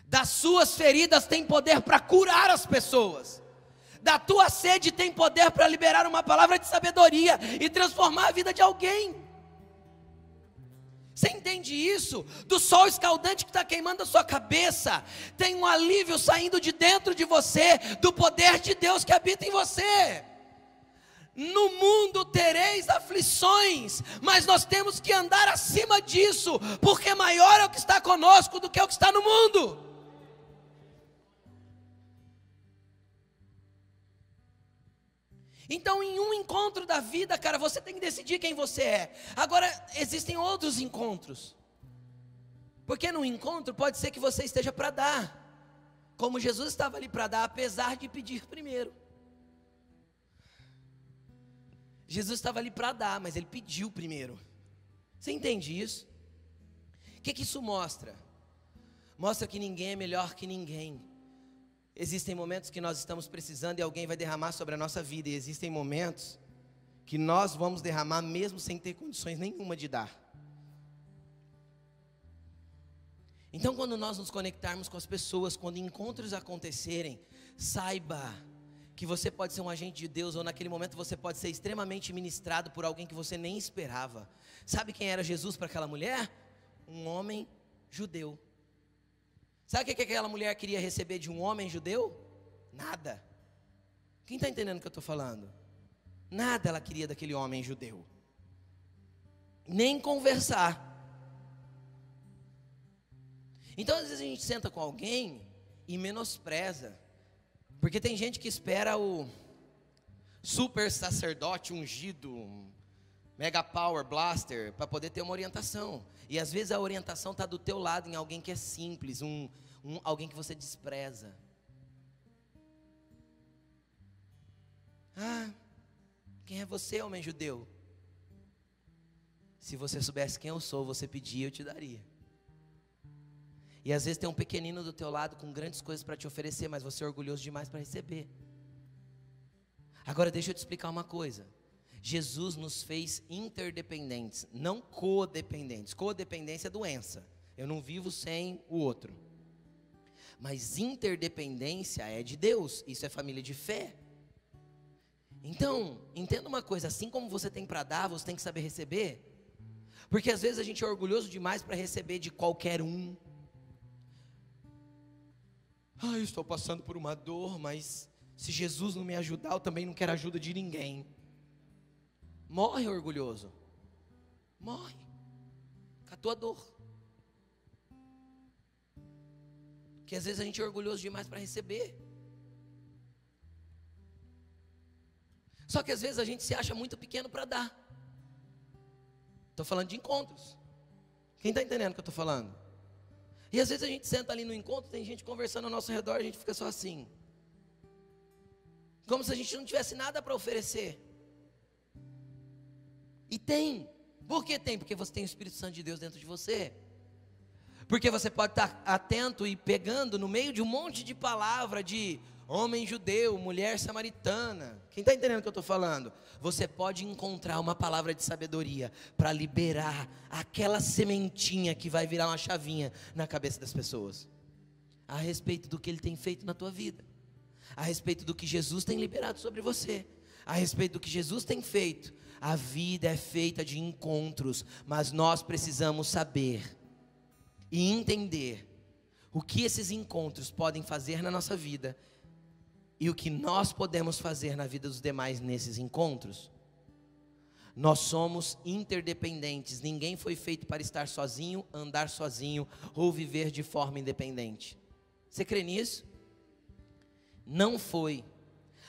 Das suas feridas tem poder para curar as pessoas. Da tua sede tem poder para liberar uma palavra de sabedoria e transformar a vida de alguém. Você entende isso? Do sol escaldante que está queimando a sua cabeça, tem um alívio saindo de dentro de você, do poder de Deus que habita em você. No mundo tereis aflições, mas nós temos que andar acima disso, porque maior é o que está conosco do que o que está no mundo. Então, em um encontro da vida, cara, você tem que decidir quem você é. Agora, existem outros encontros, porque no encontro pode ser que você esteja para dar, como Jesus estava ali para dar, apesar de pedir primeiro. Jesus estava ali para dar, mas ele pediu primeiro. Você entende isso? O que isso mostra? Mostra que ninguém é melhor que ninguém. Existem momentos que nós estamos precisando e alguém vai derramar sobre a nossa vida, e existem momentos que nós vamos derramar mesmo sem ter condições nenhuma de dar. Então, quando nós nos conectarmos com as pessoas, quando encontros acontecerem, saiba que você pode ser um agente de Deus, ou naquele momento você pode ser extremamente ministrado por alguém que você nem esperava. Sabe quem era Jesus para aquela mulher? Um homem judeu. Sabe o que aquela mulher queria receber de um homem judeu? Nada. Quem está entendendo o que eu estou falando? Nada ela queria daquele homem judeu. Nem conversar. Então às vezes a gente senta com alguém e menospreza. Porque tem gente que espera o super sacerdote ungido, mega power blaster, para poder ter uma orientação. E às vezes a orientação está do teu lado em alguém que é simples, alguém que você despreza. Ah, quem é você, homem judeu? Se você soubesse quem eu sou, você pedia, eu te daria. E às vezes tem um pequenino do teu lado com grandes coisas para te oferecer, mas você é orgulhoso demais para receber. Agora deixa eu te explicar uma coisa. Jesus nos fez interdependentes, não codependentes. Codependência é doença. Eu não vivo sem o outro. Mas interdependência é de Deus. Isso é família de fé. Então, entenda uma coisa. Assim como você tem para dar, você tem que saber receber. Porque às vezes a gente é orgulhoso demais para receber de qualquer um. Ah, eu estou passando por uma dor, mas se Jesus não me ajudar, eu também não quero ajuda de ninguém. Morre orgulhoso. Morre. Com a tua dor. Porque às vezes a gente é orgulhoso demais para receber. Só que às vezes a gente se acha muito pequeno para dar. Estou falando de encontros. Quem está entendendo o que eu estou falando? E às vezes a gente senta ali no encontro, tem gente conversando ao nosso redor, a gente fica só assim. Como se a gente não tivesse nada para oferecer. E tem. Por que tem? Porque você tem o Espírito Santo de Deus dentro de você. Porque você pode estar atento e pegando no meio de um monte de palavra de homem judeu, mulher samaritana. Quem está entendendo o que eu estou falando? Você pode encontrar uma palavra de sabedoria para liberar aquela sementinha que vai virar uma chavinha na cabeça das pessoas. A respeito do que Ele tem feito na tua vida. A respeito do que Jesus tem liberado sobre você. A respeito do que Jesus tem feito. A vida é feita de encontros, mas nós precisamos saber e entender o que esses encontros podem fazer na nossa vida e o que nós podemos fazer na vida dos demais nesses encontros. Nós somos interdependentes. Ninguém foi feito para estar sozinho, andar sozinho ou viver de forma independente. Você crê nisso? Não foi.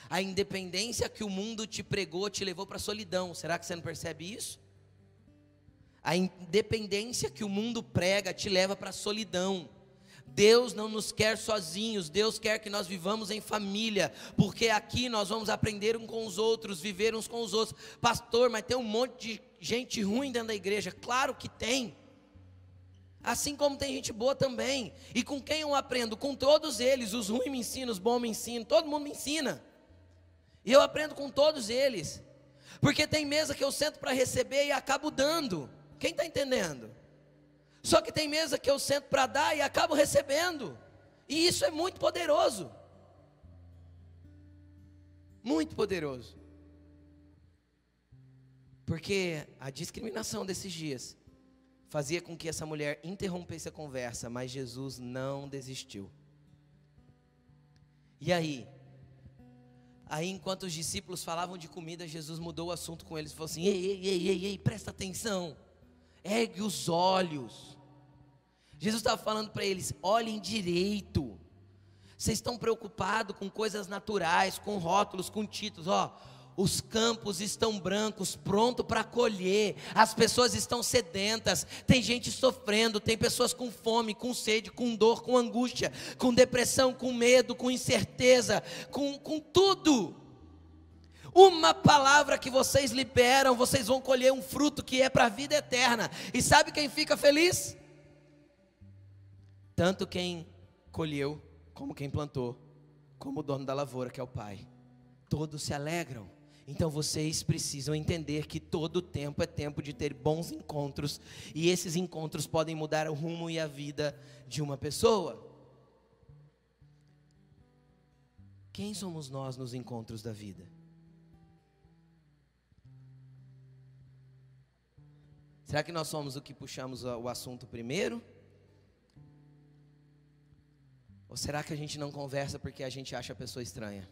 A independência que o mundo te pregou te levou para a solidão. Será que você não percebe isso? A independência que o mundo prega te leva para a solidão. Deus não nos quer sozinhos. Deus quer que nós vivamos em família, porque aqui nós vamos aprender uns com os outros, viver uns com os outros. Pastor, mas tem um monte de gente ruim dentro da igreja. Claro que tem. Assim como tem gente boa também. E com quem eu aprendo? Com todos eles. Os ruins me ensinam, os bons me ensinam, todo mundo me ensina. E eu aprendo com todos eles. Porque tem mesa que eu sento para receber e acabo dando. Quem está entendendo? Só que tem mesa que eu sento para dar e acabo recebendo. E isso é muito poderoso. Muito poderoso. Porque a discriminação desses dias fazia com que essa mulher interrompesse a conversa, mas Jesus não desistiu. E aí enquanto os discípulos falavam de comida, Jesus mudou o assunto com eles e falou assim: ei, presta atenção, ergue os olhos. Jesus estava falando para eles: olhem direito. Vocês estão preocupados com coisas naturais, com rótulos, com títulos. Os campos estão brancos, pronto para colher. As pessoas estão sedentas. Tem gente sofrendo, tem pessoas com fome, com sede, com dor, com angústia, com depressão, com medo, com incerteza, com tudo. Uma palavra que vocês liberam, vocês vão colher um fruto que é para a vida eterna. E sabe quem fica feliz? Tanto quem colheu, como quem plantou, como o dono da lavoura, que é o Pai. Todos se alegram. Então vocês precisam entender que todo tempo é tempo de ter bons encontros, e esses encontros podem mudar o rumo e a vida de uma pessoa. Quem somos nós nos encontros da vida? Será que nós somos o que puxamos o assunto primeiro? Ou será que a gente não conversa porque a gente acha a pessoa estranha?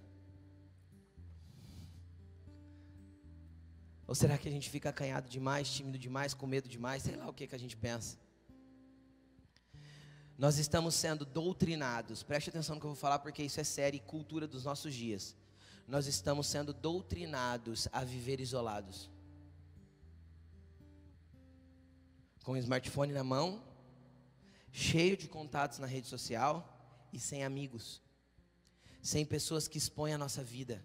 Ou será que a gente fica acanhado demais, tímido demais, com medo demais? Sei lá o que a gente pensa. Nós estamos sendo doutrinados. Preste atenção no que eu vou falar, porque isso é sério e cultura dos nossos dias. Nós estamos sendo doutrinados a viver isolados. Com o smartphone na mão, cheio de contatos na rede social e sem amigos. Sem pessoas que expõem a nossa vida.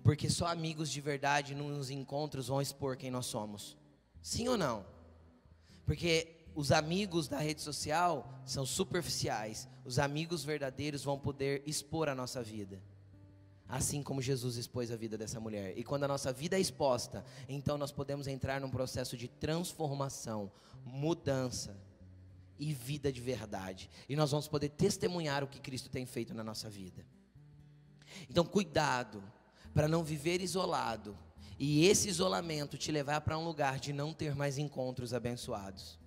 Porque só amigos de verdade nos encontros vão expor quem nós somos. Sim ou não? Porque os amigos da rede social são superficiais. Os amigos verdadeiros vão poder expor a nossa vida. Assim como Jesus expôs a vida dessa mulher. E quando a nossa vida é exposta, então nós podemos entrar num processo de transformação, mudança e vida de verdade. E nós vamos poder testemunhar o que Cristo tem feito na nossa vida. Então cuidado para não viver isolado, e esse isolamento te levar para um lugar de não ter mais encontros abençoados.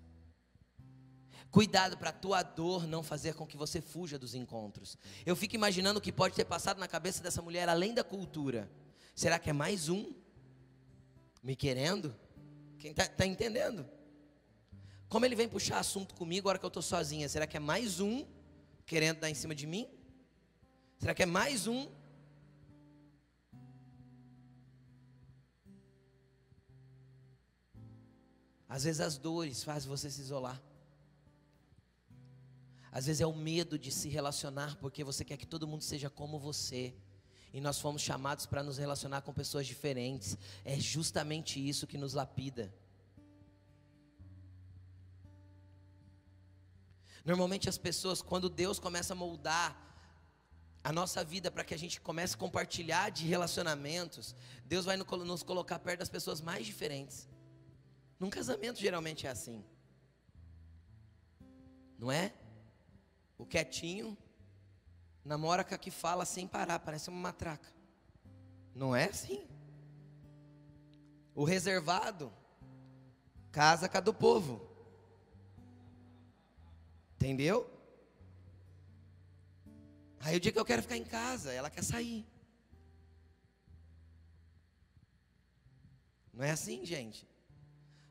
Cuidado para a tua dor não fazer com que você fuja dos encontros. Eu fico imaginando o que pode ter passado na cabeça dessa mulher, além da cultura. Será que é mais um me querendo? Quem está entendendo? Como ele vem puxar assunto comigo agora que eu estou sozinha? Será que é mais um querendo dar em cima de mim? Será que é mais um? Às vezes as dores fazem você se isolar. Às vezes é o medo de se relacionar, porque você quer que todo mundo seja como você. E nós fomos chamados para nos relacionar com pessoas diferentes. É justamente isso que nos lapida. Normalmente as pessoas, quando Deus começa a moldar a nossa vida para que a gente comece a compartilhar de relacionamentos, Deus vai nos colocar perto das pessoas mais diferentes. Num casamento geralmente é assim, não é? O quietinho namora com a que fala sem parar, parece uma matraca. Não é assim? O reservado casa com a do povo. Entendeu? Aí o dia que eu quero ficar em casa, ela quer sair. Não é assim, gente?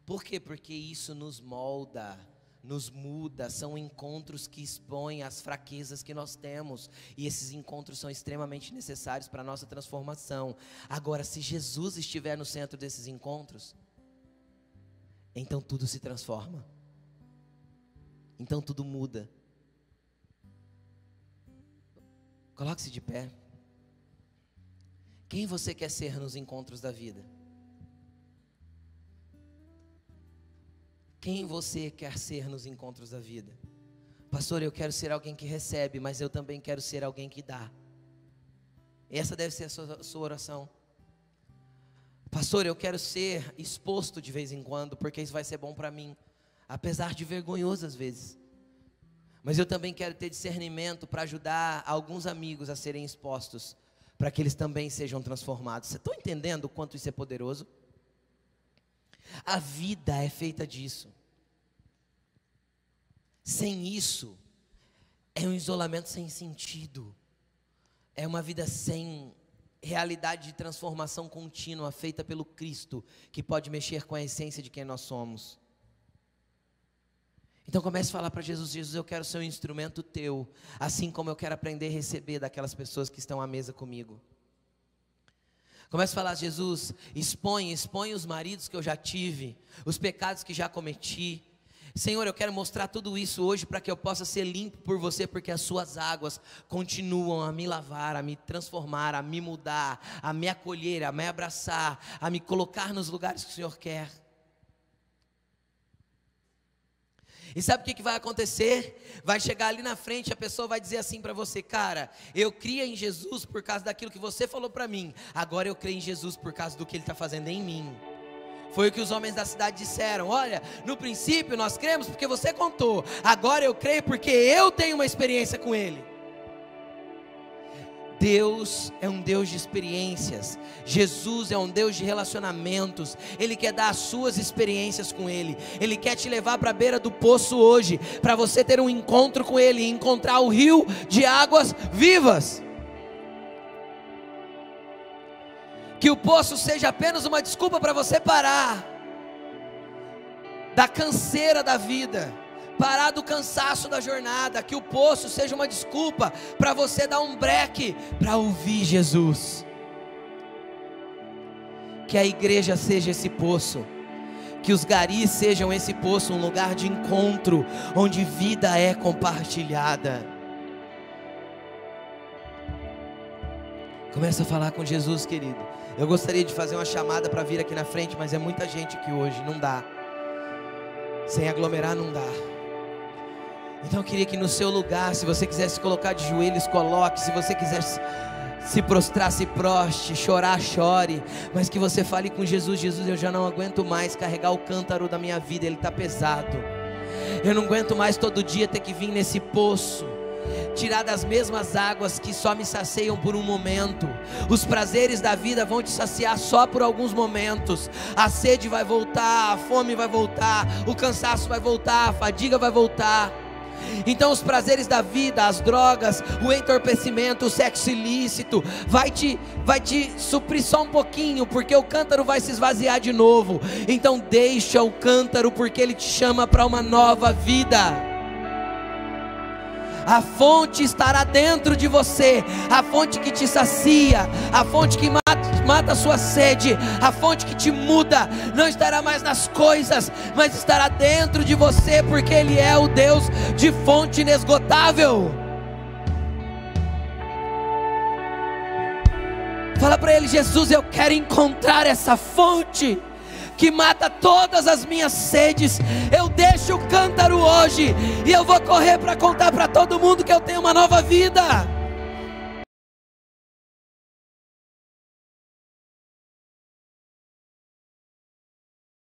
Por quê? Porque isso nos molda, nos muda, são encontros que expõem as fraquezas que nós temos, e esses encontros são extremamente necessários para a nossa transformação. Agora, se Jesus estiver no centro desses encontros, então tudo se transforma, então tudo muda. Coloque-se de pé. Quem você quer ser nos encontros da vida? Quem você quer ser nos encontros da vida? Pastor, eu quero ser alguém que recebe, mas eu também quero ser alguém que dá. Essa deve ser a sua oração. Pastor, eu quero ser exposto de vez em quando, porque isso vai ser bom para mim, apesar de vergonhoso às vezes. Mas eu também quero ter discernimento para ajudar alguns amigos a serem expostos, para que eles também sejam transformados. Você está entendendo o quanto isso é poderoso? A vida é feita disso. Sem isso, é um isolamento sem sentido. É uma vida sem realidade de transformação contínua, feita pelo Cristo, que pode mexer com a essência de quem nós somos. Então comece a falar para Jesus: Jesus, eu quero ser um instrumento teu, assim como eu quero aprender a receber daquelas pessoas que estão à mesa comigo. Comece a falar: Jesus, expõe os maridos que eu já tive, os pecados que já cometi. Senhor, eu quero mostrar tudo isso hoje para que eu possa ser limpo por você, porque as suas águas continuam a me lavar, a me transformar, a me mudar, a me acolher, a me abraçar, a me colocar nos lugares que o Senhor quer. E sabe o que vai acontecer? Vai chegar ali na frente, a pessoa vai dizer assim para você: cara, eu cria em Jesus por causa daquilo que você falou para mim, agora eu creio em Jesus por causa do que Ele está fazendo em mim. Foi o que os homens da cidade disseram: olha, no princípio nós cremos porque você contou, agora eu creio porque eu tenho uma experiência com Ele. Deus é um Deus de experiências, Jesus é um Deus de relacionamentos. Ele quer dar as suas experiências com Ele. Ele quer te levar para a beira do poço hoje, para você ter um encontro com Ele, encontrar o rio de águas vivas. Que o poço seja apenas uma desculpa para você parar da canseira da vida, parar do cansaço da jornada. Que o poço seja uma desculpa para você dar um breque para ouvir Jesus. Que a igreja seja esse poço, que os garis sejam esse poço, um lugar de encontro, onde vida é compartilhada. Começa a falar com Jesus, querido. Eu gostaria de fazer uma chamada para vir aqui na frente, mas é muita gente aqui hoje, não dá. Sem aglomerar não dá. Então eu queria que no seu lugar, se você quiser se colocar de joelhos, coloque. Se você quiser se prostrar, se proste. Chorar, chore. Mas que você fale com Jesus: Jesus, eu já não aguento mais carregar o cântaro da minha vida, ele está pesado. Eu não aguento mais todo dia ter que vir nesse poço, tirar das mesmas águas que só me saciam por um momento. Os prazeres da vida vão te saciar só por alguns momentos. A sede vai voltar, a fome vai voltar, o cansaço vai voltar, a fadiga vai voltar. Então os prazeres da vida, as drogas, o entorpecimento, o sexo ilícito vai te suprir só um pouquinho, porque o cântaro vai se esvaziar de novo. Então deixa o cântaro, porque ele te chama para uma nova vida. A fonte estará dentro de você, a fonte que te sacia, a fonte que mata a sua sede, a fonte que te muda, não estará mais nas coisas, mas estará dentro de você, porque Ele é o Deus de fonte inesgotável. Fala para Ele: Jesus, eu quero encontrar essa fonte que mata todas as minhas sedes. Eu deixo o cântaro hoje e eu vou correr para contar para todo mundo que eu tenho uma nova vida.